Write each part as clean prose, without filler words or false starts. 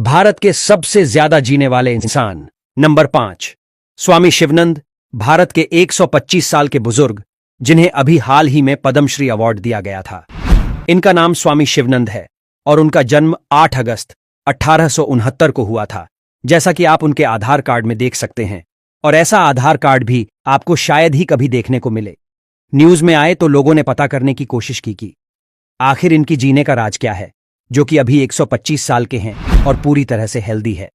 भारत के सबसे ज्यादा जीने वाले इंसान। नंबर 5, स्वामी शिवानंद, भारत के 125 साल के बुजुर्ग, जिन्हें अभी हाल ही में पद्मश्री अवार्ड दिया गया था। इनका नाम स्वामी शिवानंद है और उनका जन्म 8 अगस्त 1869 को हुआ था, जैसा कि आप उनके आधार कार्ड में देख सकते हैं। और ऐसा आधार कार्ड भी आपको शायद ही कभी देखने को मिले। न्यूज में आए तो लोगों ने पता करने की कोशिश की कि आखिर इनकी जीने का राज क्या है, जो कि अभी 125 साल के हैं और पूरी तरह से हेल्दी है।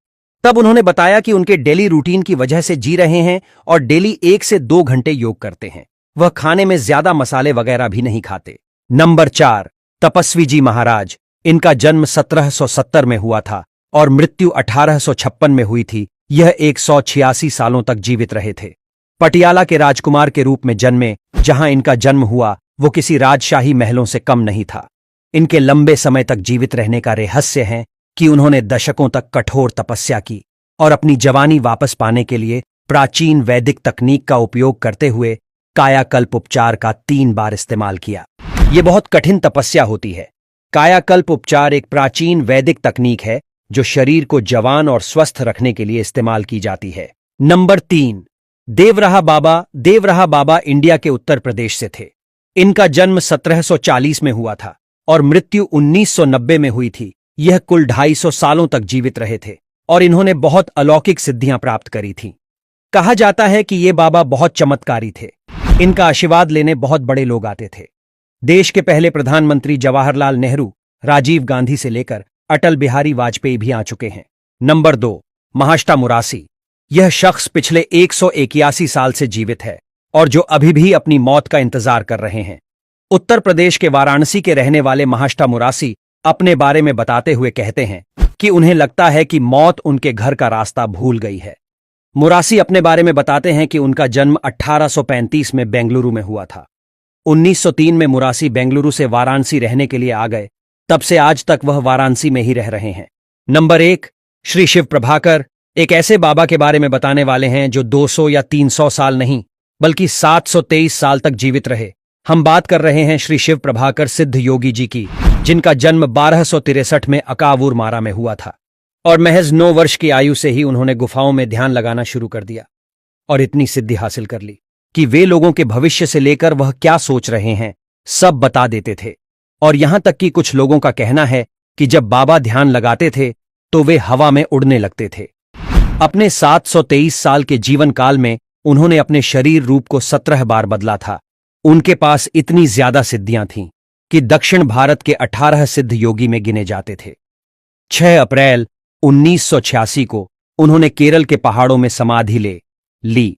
तब उन्होंने बताया कि उनके डेली रूटीन की वजह से जी रहे हैं और डेली 1 से 2 घंटे योग करते हैं। वह खाने में ज्यादा मसाले वगैरह भी नहीं खाते। नंबर 4, तपस्वी जी महाराज। इनका जन्म 1770 में हुआ था और मृत्यु 1856 में हुई थी। यह 186 सालों तक जीवित रहे थे। पटियाला के राजकुमार के रूप में जन्मे। जहां इनका जन्म हुआ वो किसी राजशाही महलों से कम नहीं था। इनके लंबे समय तक जीवित रहने का रहस्य है कि उन्होंने दशकों तक कठोर तपस्या की और अपनी जवानी वापस पाने के लिए प्राचीन वैदिक तकनीक का उपयोग करते हुए कायाकल्प उपचार का 3 बार इस्तेमाल किया। ये बहुत कठिन तपस्या होती है। कायाकल्प उपचार एक प्राचीन वैदिक तकनीक है जो शरीर को जवान और स्वस्थ रखने के लिए इस्तेमाल की जाती है। नंबर 3, देवराहा बाबा। देवराहा बाबा इंडिया के उत्तर प्रदेश से थे। इनका जन्म 1740 में हुआ था और मृत्यु 1990 में हुई थी। यह कुल 250 सालों तक जीवित रहे थे और इन्होंने बहुत अलौकिक सिद्धियां प्राप्त करी थीं। कहा जाता है कि ये बाबा बहुत चमत्कारी थे। इनका आशीर्वाद लेने बहुत बड़े लोग आते थे। देश के पहले प्रधानमंत्री जवाहरलाल नेहरू, राजीव गांधी से लेकर अटल बिहारी वाजपेयी भी आ चुके हैं। नंबर 2, महाष्टा मुरासी। यह शख्स पिछले 181 साल से जीवित है और जो अभी भी अपनी मौत का इंतजार कर रहे हैं। उत्तर प्रदेश के वाराणसी के रहने वाले महाष्टा मुरासी अपने बारे में बताते हुए कहते हैं कि उन्हें लगता है कि मौत उनके घर का रास्ता भूल गई है। मुरासी अपने बारे में बताते हैं कि उनका जन्म 1835 में बेंगलुरु में हुआ था। 1903 में मुरासी बेंगलुरु से वाराणसी रहने के लिए आ गए। तब से आज तक वह वाराणसी में ही रह रहे हैं। नंबर 1, श्री शिव प्रभाकर। एक ऐसे बाबा के बारे में बताने वाले हैं जो 200 या 300 साल नहीं बल्कि 723 साल तक जीवित रहे। हम बात कर रहे हैं श्री शिव प्रभाकर सिद्ध योगी जी की, जिनका जन्म 1263 में अकावूर मारा में हुआ था और महज 9 वर्ष की आयु से ही उन्होंने गुफाओं में ध्यान लगाना शुरू कर दिया और इतनी सिद्धि हासिल कर ली कि वे लोगों के भविष्य से लेकर वह क्या सोच रहे हैं सब बता देते थे। और यहां तक कि कुछ लोगों का कहना है कि जब बाबा ध्यान लगाते थे तो वे हवा में उड़ने लगते थे। अपने 723 साल के जीवन काल में उन्होंने अपने शरीर रूप को 17 बार बदला था। उनके पास इतनी ज्यादा सिद्धियां थीं कि दक्षिण भारत के 18 सिद्ध योगी में गिने जाते थे। 6 अप्रैल 1986 को उन्होंने केरल के पहाड़ों में समाधि ले ली